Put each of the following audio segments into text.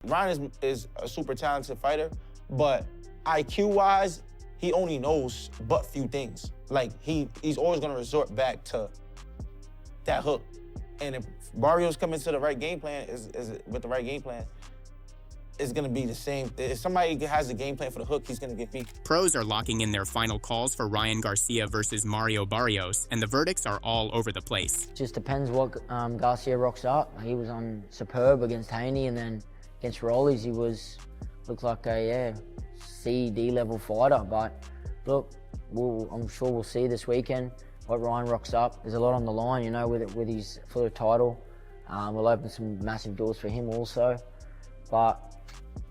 Ryan is a super talented fighter, but IQ-wise, he only knows but few things. Like, he's always gonna resort back to that hook. And if Barrios come into the right game plan, with the right game plan, it's gonna be the same. If somebody has a game plan for the hook, he's gonna get beat. Pros are locking in their final calls for Ryan Garcia versus Mario Barrios, and the verdicts are all over the place. Just depends what Garcia rocks up. He was on superb against Haney, and then against Rollies, he looked like a C, D level fighter. But look, I'm sure we'll see this weekend what Ryan rocks up. There's a lot on the line, you know, with his for the title. We'll open some massive doors for him also. But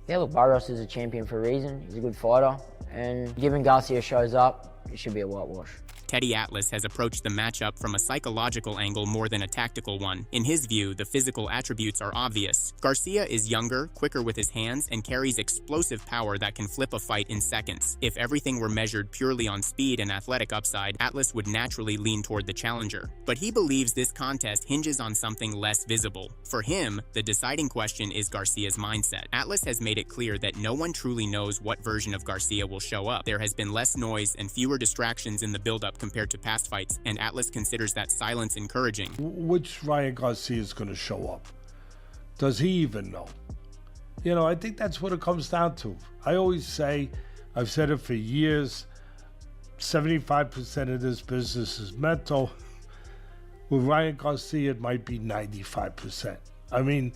yeah, look, Barrios is a champion for a reason. He's a good fighter, and given Garcia shows up, it should be a whitewash. Teddy Atlas has approached the matchup from a psychological angle more than a tactical one. In his view, the physical attributes are obvious. Garcia is younger, quicker with his hands, and carries explosive power that can flip a fight in seconds. If everything were measured purely on speed and athletic upside, Atlas would naturally lean toward the challenger. But he believes this contest hinges on something less visible. For him, the deciding question is Garcia's mindset. Atlas has made it clear that no one truly knows what version of Garcia will show up. There has been less noise and fewer distractions in the build-up compared to past fights, and Atlas considers that silence encouraging. Which Ryan Garcia is going to show up? Does he even know? You know, I think that's what it comes down to. I always say, I've said it for years, 75% of this business is mental. With Ryan Garcia, it might be 95%. I mean,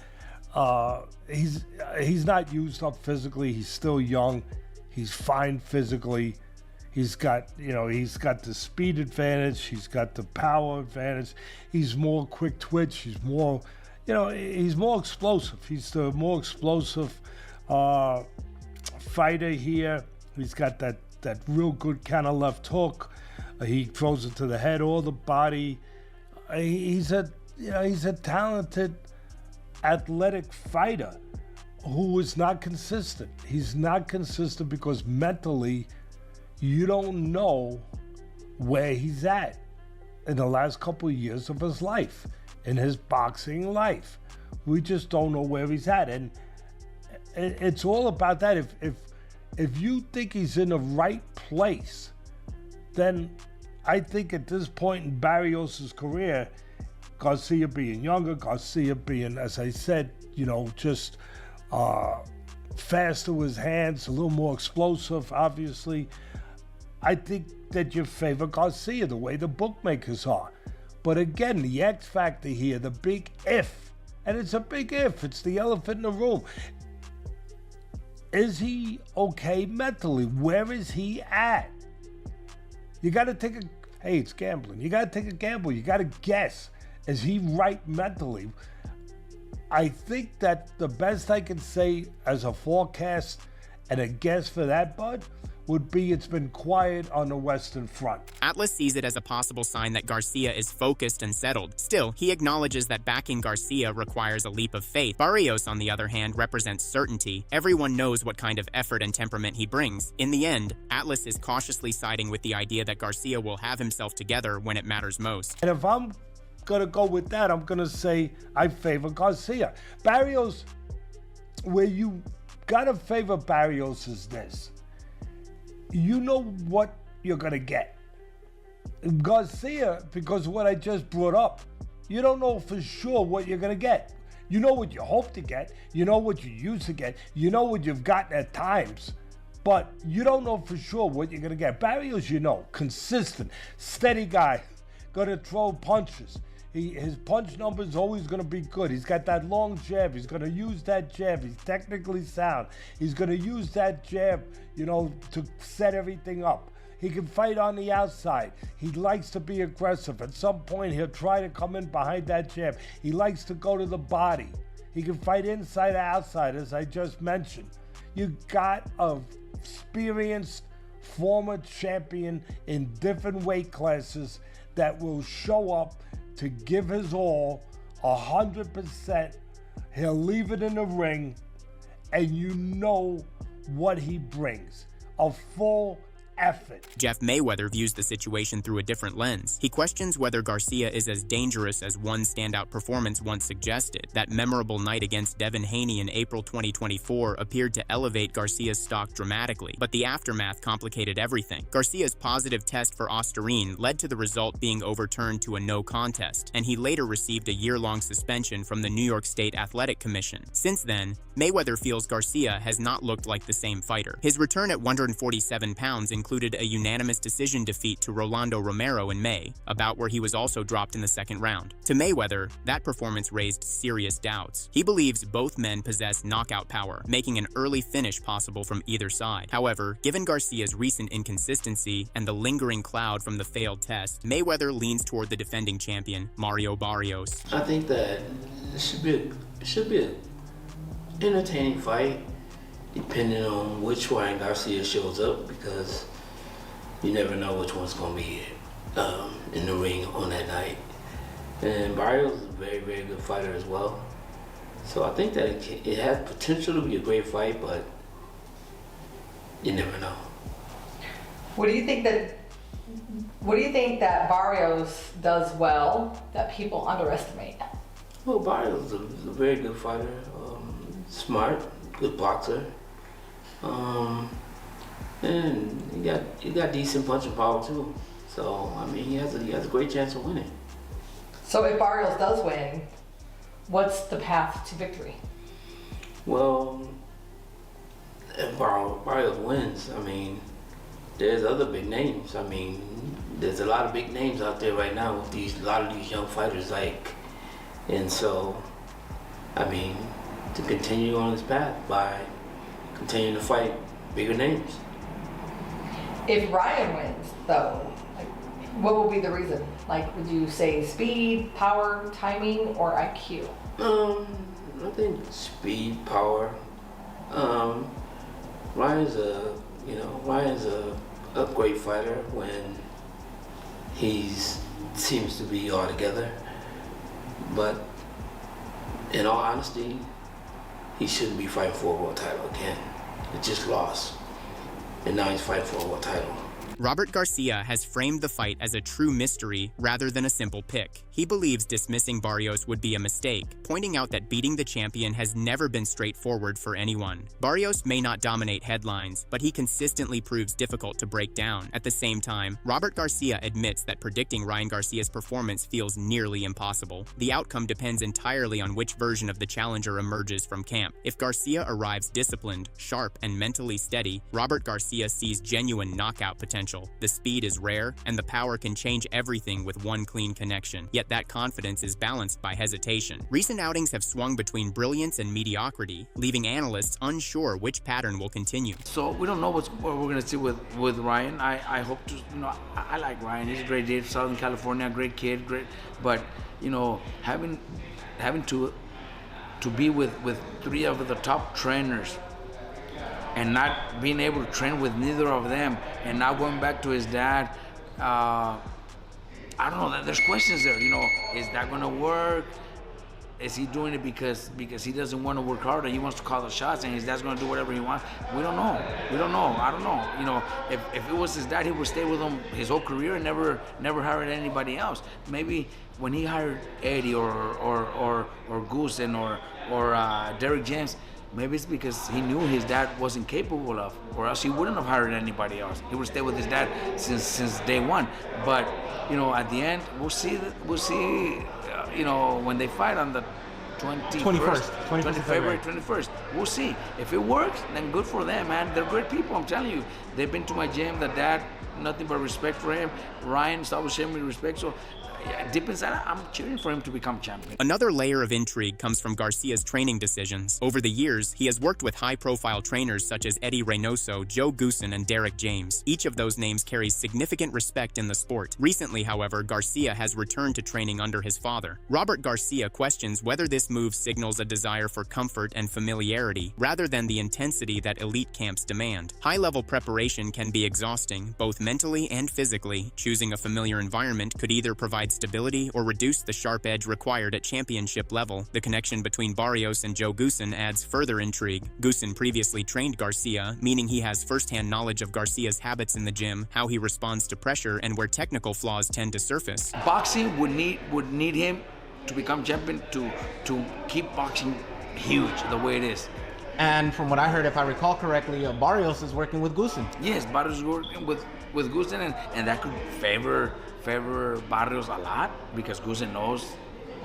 he's not used up physically. He's still young. He's fine physically. He's got the speed advantage. He's got the power advantage. He's more quick twitch. He's more, he's more explosive. He's the more explosive fighter here. He's got that real good kind of left hook. He throws it to the head or the body. He's a talented, athletic fighter who is not consistent. He's not consistent because mentally, you don't know where he's at in the last couple of years of his life, in his boxing life. We just don't know where he's at. And it's all about that. If you think he's in the right place, then I think at this point in Barrios' career, Garcia being younger, Garcia being, as I said, just faster with his hands, a little more explosive, obviously, I think that you favor Garcia the way the bookmakers are. But again, the X factor here, the big if, and it's a big if, it's the elephant in the room. Is he okay mentally? Where is he at? You got to hey, it's gambling. You got to take a gamble. You got to guess. Is he right mentally? I think that the best I can say as a forecast and a guess for that, Bud, would be it's been quiet on the Western Front. Atlas sees it as a possible sign that Garcia is focused and settled. Still, he acknowledges that backing Garcia requires a leap of faith. Barrios, on the other hand, represents certainty. Everyone knows what kind of effort and temperament he brings. In the end, Atlas is cautiously siding with the idea that Garcia will have himself together when it matters most. And if I'm gonna go with that, I'm gonna say I favor Garcia. Barrios, where you gotta favor Barrios is this. You know what you're going to get. Garcia, because of what I just brought up, you don't know for sure what you're going to get. You know what you hope to get. You know what you used to get. You know what you've gotten at times. But you don't know for sure what you're going to get. Barrios, consistent, steady guy, going to throw punches. His punch number is always going to be good. He's got that long jab. He's going to use that jab. He's technically sound. He's going to use that jab, to set everything up. He can fight on the outside. He likes to be aggressive. At some point, he'll try to come in behind that jab. He likes to go to the body. He can fight inside and outside, as I just mentioned. You got a experienced former champion in different weight classes that will show up to give his all, 100%. He'll leave it in the ring, and you know what he brings. A full effort. Jeff Mayweather views the situation through a different lens. He questions whether Garcia is as dangerous as one standout performance once suggested. That memorable night against Devin Haney in April 2024 appeared to elevate Garcia's stock dramatically, but the aftermath complicated everything. Garcia's positive test for Ostarine led to the result being overturned to a no contest, and he later received a year-long suspension from the New York State Athletic Commission. Since then, Mayweather feels Garcia has not looked like the same fighter. His return at 147 pounds included a unanimous decision defeat to Rolando Romero in May, a bout where he was also dropped in the second round. To Mayweather, that performance raised serious doubts. He believes both men possess knockout power, making an early finish possible from either side. However, given Garcia's recent inconsistency and the lingering cloud from the failed test, Mayweather leans toward the defending champion, Mario Barrios. I think that it should be an entertaining fight, depending on which Ryan Garcia shows up, because you never know which one's going to be in the ring on that night. And Barrios is a very, very good fighter as well. So I think that it has potential to be a great fight, but you never know. What do you think that Barrios does well that people underestimate? Well, Barrios is a very good fighter, smart, good boxer, and he got decent punching power too. So I mean, he has a great chance of winning. So if Barrios does win, what's the path to victory? Well, if Barrios wins, I mean, there's other big names. I mean, there's a lot of big names out there right now with a lot of these young fighters, and so, I mean, to continue on this path by continuing to fight bigger names. If Ryan wins, though, what will be the reason? Would you say speed, power, timing, or IQ? I think speed, power. Ryan's a great fighter when he seems to be all together. But in all honesty, he shouldn't be fighting for a world title again. He just lost, and now he's fighting for a world title. Robert Garcia has framed the fight as a true mystery rather than a simple pick. He believes dismissing Barrios would be a mistake, pointing out that beating the champion has never been straightforward for anyone. Barrios may not dominate headlines, but he consistently proves difficult to break down. At the same time, Robert Garcia admits that predicting Ryan Garcia's performance feels nearly impossible. The outcome depends entirely on which version of the challenger emerges from camp. If Garcia arrives disciplined, sharp, and mentally steady, Robert Garcia sees genuine knockout potential. The speed is rare, and the power can change everything with one clean connection. Yet that confidence is balanced by hesitation. Recent outings have swung between brilliance and mediocrity, leaving analysts unsure which pattern will continue. So we don't know what we're going to see with Ryan. I hope to, I like Ryan. He's a great dude, Southern California, great kid, great. But having to be with three of the top trainers, and not being able to train with neither of them, and now going back to his dad, I don't know. There's questions there. Is that going to work? Is he doing it because he doesn't want to work hard and he wants to call the shots, and his dad's going to do whatever he wants? We don't know. I don't know. If it was his dad, he would stay with him his whole career and never hired anybody else. Maybe when he hired Eddie or Goose or Derek James, maybe it's because he knew his dad wasn't capable of, or else he wouldn't have hired anybody else. He would stay with his dad since day one. But at the end, we'll see. When they fight on the 21st February 21st, we'll see. If it works, then good for them, man. They're great people. I'm telling you. They've been to my gym. The dad, nothing but respect for him. Ryan started showing me respect. So deep inside, I'm cheering for him to become champion. Another layer of intrigue comes from Garcia's training decisions. Over the years, he has worked with high-profile trainers such as Eddie Reynoso, Joe Goosen, and Derek James. Each of those names carries significant respect in the sport. Recently, however, Garcia has returned to training under his father. Robert Garcia questions whether this move signals a desire for comfort and familiarity, rather than the intensity that elite camps demand. High-level preparation can be exhausting, both mentally and physically. Choosing a familiar environment could either provide stability or reduce the sharp edge required at championship level. The connection between Barrios and Joe Goossen adds further intrigue. Goossen previously trained Garcia, meaning he has first-hand knowledge of Garcia's habits in the gym, how he responds to pressure, and where technical flaws tend to surface. Boxing would need him to become champion to keep boxing huge the way it is. And from what I heard, if I recall correctly, Barrios is working with Goossen. Yes, Barrios is working with Goossen, and that could favor Barrios a lot because Goossen knows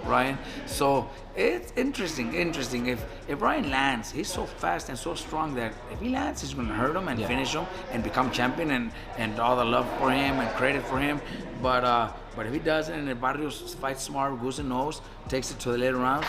Ryan. So it's interesting. If Ryan lands, he's so fast and so strong that if he lands, he's going to hurt him and finish him and become champion and all the love for him and credit for him. But if he doesn't and if Barrios fights smart, Goossen knows, takes it to the later rounds,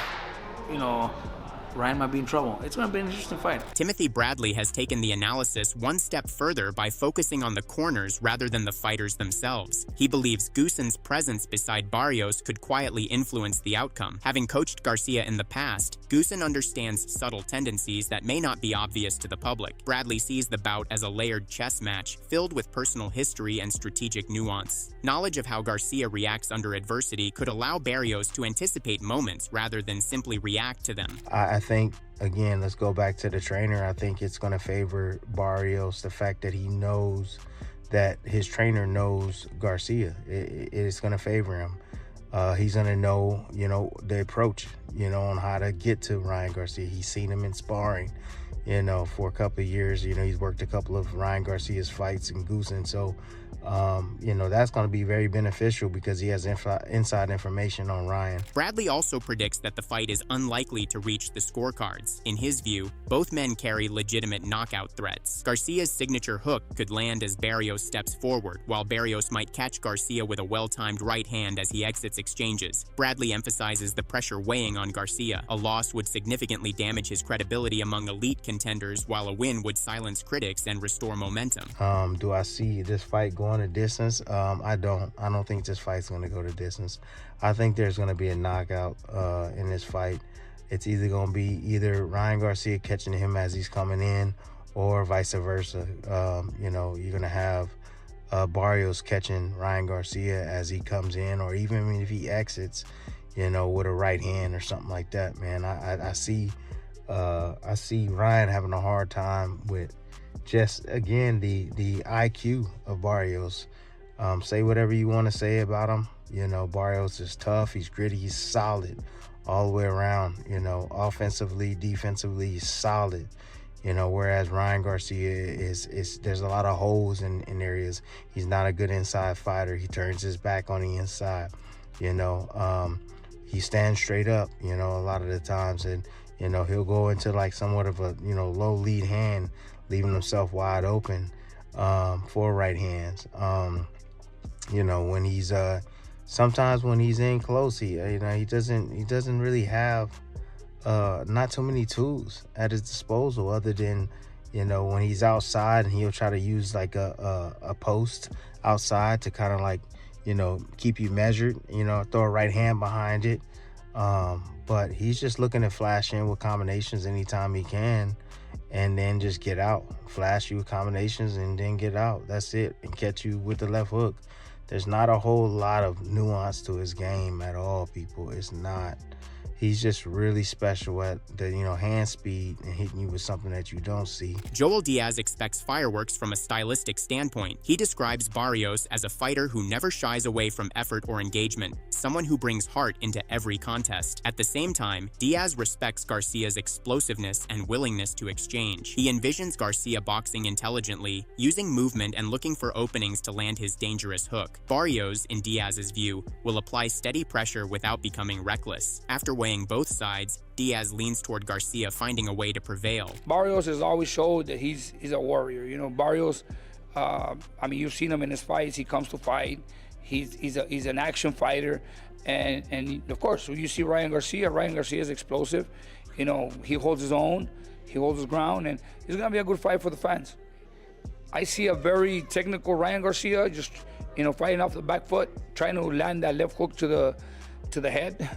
Ryan might be in trouble. It's going to be an interesting fight. Timothy Bradley has taken the analysis one step further by focusing on the corners rather than the fighters themselves. He believes Goossen's presence beside Barrios could quietly influence the outcome. Having coached Garcia in the past, Goossen understands subtle tendencies that may not be obvious to the public. Bradley sees the bout as a layered chess match filled with personal history and strategic nuance. Knowledge of how Garcia reacts under adversity could allow Barrios to anticipate moments rather than simply react to them. I think, again, let's go back to the trainer. I think it's going to favor Barrios, the fact that he knows that his trainer knows Garcia. It's going to favor him. He's going to know, the approach, on how to get to Ryan Garcia. He's seen him in sparring, for a couple of years. He's worked a couple of Ryan Garcia's fights in Goossen. So, that's going to be very beneficial because he has inside information on Ryan. Bradley also predicts that the fight is unlikely to reach the scorecards. In his view, both men carry legitimate knockout threats. Garcia's signature hook could land as Barrios steps forward, while Barrios might catch Garcia with a well-timed right hand as he exits exchanges. Bradley emphasizes the pressure weighing on Garcia. A loss would significantly damage his credibility among elite contenders, while a win would silence critics and restore momentum. Do I see this fight going a distance? I don't think this fight's going to go to distance. I think there's going to be a knockout in this fight. It's either going to be Ryan Garcia catching him as he's coming in or vice versa. You're going to have Barrios catching Ryan Garcia as he comes in, or even if he exits, with a right hand or something like that, man. I see Ryan having a hard time with just, again, the IQ of Barrios. Say whatever you want to say about him. Barrios is tough. He's gritty. He's solid all the way around. Offensively, defensively, he's solid. Whereas Ryan Garcia is there's a lot of holes in areas. He's not a good inside fighter. He turns his back on the inside. He stands straight up, a lot of the times. And, he'll go into like somewhat of a, low lead hand, leaving himself wide open for right hands. When he's sometimes when he's in close, he doesn't really have not too many tools at his disposal other than when he's outside, and he'll try to use like a post outside to kind of like keep you measured, throw a right hand behind it, but he's just looking to flash in with combinations anytime he can, and then just get out, flash you with combinations and then get out. That's it, and catch you with the left hook. There's not a whole lot of nuance to his game at all, people. It's not. He's just really special at the, hand speed and hitting you with something that you don't see. Joel Diaz expects fireworks from a stylistic standpoint. He describes Barrios as a fighter who never shies away from effort or engagement, someone who brings heart into every contest. At the same time, Diaz respects Garcia's explosiveness and willingness to exchange. He envisions Garcia boxing intelligently, using movement and looking for openings to land his dangerous hook. Barrios, in Diaz's view, will apply steady pressure without becoming reckless. After weighing both sides, Diaz leans toward Garcia finding a way to prevail. Barrios has always showed that he's a warrior. Barrios, you've seen him in his fights. He comes to fight. He's an action fighter, and of course, when you see Ryan Garcia is explosive. He holds his own, he holds his ground, and it's gonna be a good fight for the fans. I see a very technical Ryan Garcia, just fighting off the back foot, trying to land that left hook to the head.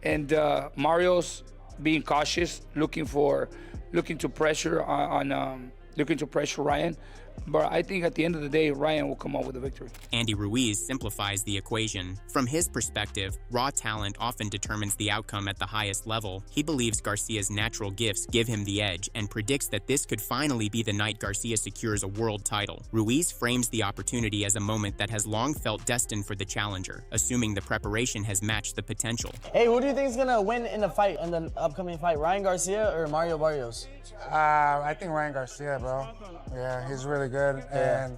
And Barrios being cautious, looking to pressure Ryan. But I think at the end of the day, Ryan will come out with a victory. Andy Ruiz simplifies the equation. From his perspective, raw talent often determines the outcome at the highest level. He believes Garcia's natural gifts give him the edge and predicts that this could finally be the night Garcia secures a world title. Ruiz frames the opportunity as a moment that has long felt destined for the challenger, assuming the preparation has matched the potential. Hey, who do you think is gonna win in the upcoming fight? Ryan Garcia or Mario Barrios? I think Ryan Garcia, bro. Yeah, he's really good, and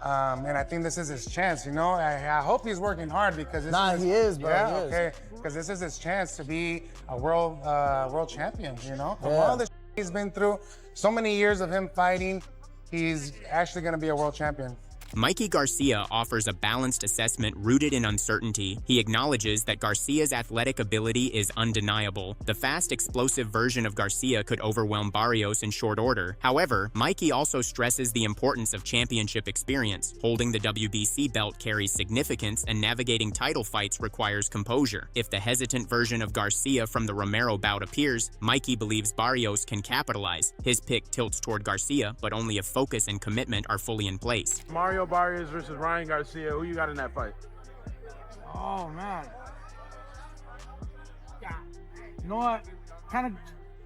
I think this is his chance. You know, I hope he's working hard because he is, bro. Yeah, he is. okay, because this is his chance to be a world champion. You know, from Yeah. all the he's been through, so many years of him fighting, he's actually gonna be a world champion. Mikey Garcia offers a balanced assessment rooted in uncertainty. He acknowledges that Garcia's athletic ability is undeniable. The fast, explosive version of Garcia could overwhelm Barrios in short order. However, Mikey also stresses the importance of championship experience. Holding the WBC belt carries significance, and navigating title fights requires composure. If the hesitant version of Garcia from the Romero bout appears, Mikey believes Barrios can capitalize. His pick tilts toward Garcia, but only if focus and commitment are fully in place. Mario Barrios versus Ryan Garcia. Who you got in that fight? Oh man. Yeah. You know what? Kind of,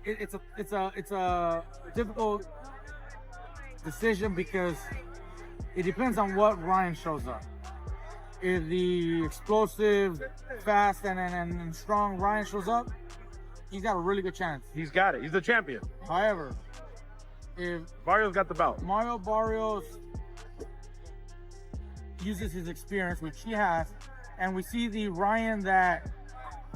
it's a difficult decision because it depends on what Ryan shows up. If the explosive, fast, and strong Ryan shows up, he's got a really good chance. He's got it. He's the champion. However, if Barrios got the belt, Mario Barrios uses his experience, which he has, and we see the Ryan that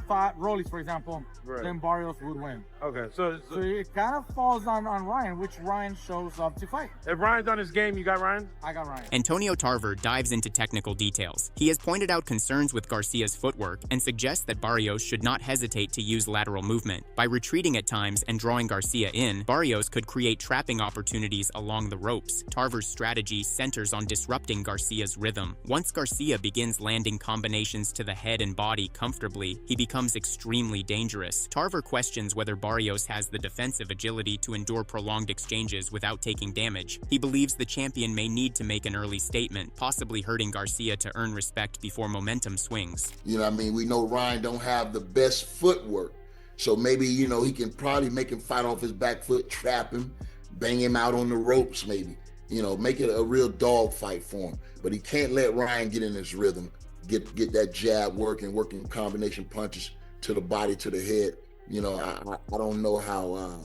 fought Rollies, for example, right, then Barrios would win. Okay, so it kind of falls on Ryan, which Ryan shows up to fight. If Ryan's on his game, you got Ryan? I got Ryan. Antonio Tarver dives into technical details. He has pointed out concerns with Garcia's footwork and suggests that Barrios should not hesitate to use lateral movement. By retreating at times and drawing Garcia in, Barrios could create trapping opportunities along the ropes. Tarver's strategy centers on disrupting Garcia's rhythm. Once Garcia begins landing combinations to the head and body comfortably, he becomes extremely dangerous. Tarver questions whether Barrios has the defensive agility to endure prolonged exchanges without taking damage. He believes the champion may need to make an early statement, possibly hurting Garcia to earn respect before momentum swings. You know what I mean? We know Ryan don't have the best footwork, so maybe, you know, he can probably make him fight off his back foot, trap him, bang him out on the ropes maybe. You know, make it a real dog fight for him. But he can't let Ryan get in his rhythm, get that jab working combination punches to the body, to the head. You know, I don't know how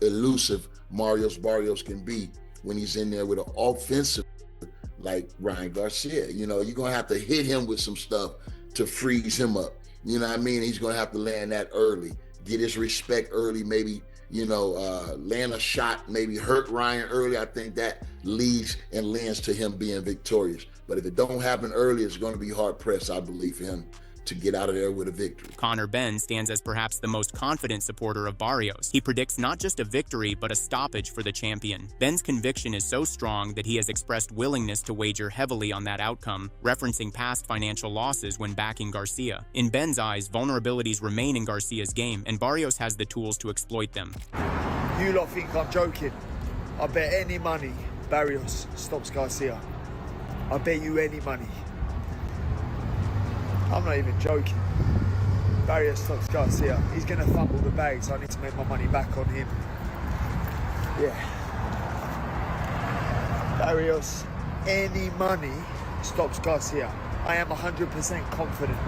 elusive Barrios can be when he's in there with an offensive like Ryan Garcia. You know, you're going to have to hit him with some stuff to freeze him up. You know what I mean? He's going to have to land that early, get his respect early, maybe, you know, land a shot, maybe hurt Ryan early. I think that leads and lends to him being victorious. But if it don't happen early, it's going to be hard pressed, I believe, for him to get out of there with a victory. Connor Benn stands as perhaps the most confident supporter of Barrios. He predicts not just a victory, but a stoppage for the champion. Benn's conviction is so strong that he has expressed willingness to wager heavily on that outcome, referencing past financial losses when backing Garcia. In Benn's eyes, vulnerabilities remain in Garcia's game, and Barrios has the tools to exploit them. You lot think I'm joking. I bet any money Barrios stops Garcia. I bet you any money. I'm not even joking. Barrios stops Garcia. He's going to fumble the bag, so I need to make my money back on him. Yeah. Barrios, any money stops Garcia. I am 100% confident.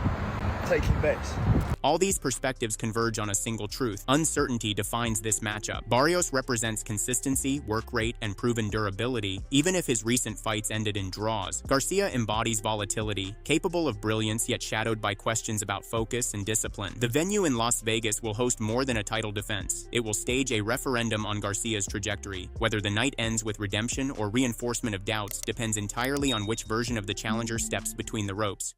Taking bets. All these perspectives converge on a single truth. Uncertainty defines this matchup. Barrios represents consistency, work rate, and proven durability, even if his recent fights ended in draws. Garcia embodies volatility, capable of brilliance yet shadowed by questions about focus and discipline. The venue in Las Vegas will host more than a title defense. It will stage a referendum on Garcia's trajectory. Whether the night ends with redemption or reinforcement of doubts depends entirely on which version of the challenger steps between the ropes.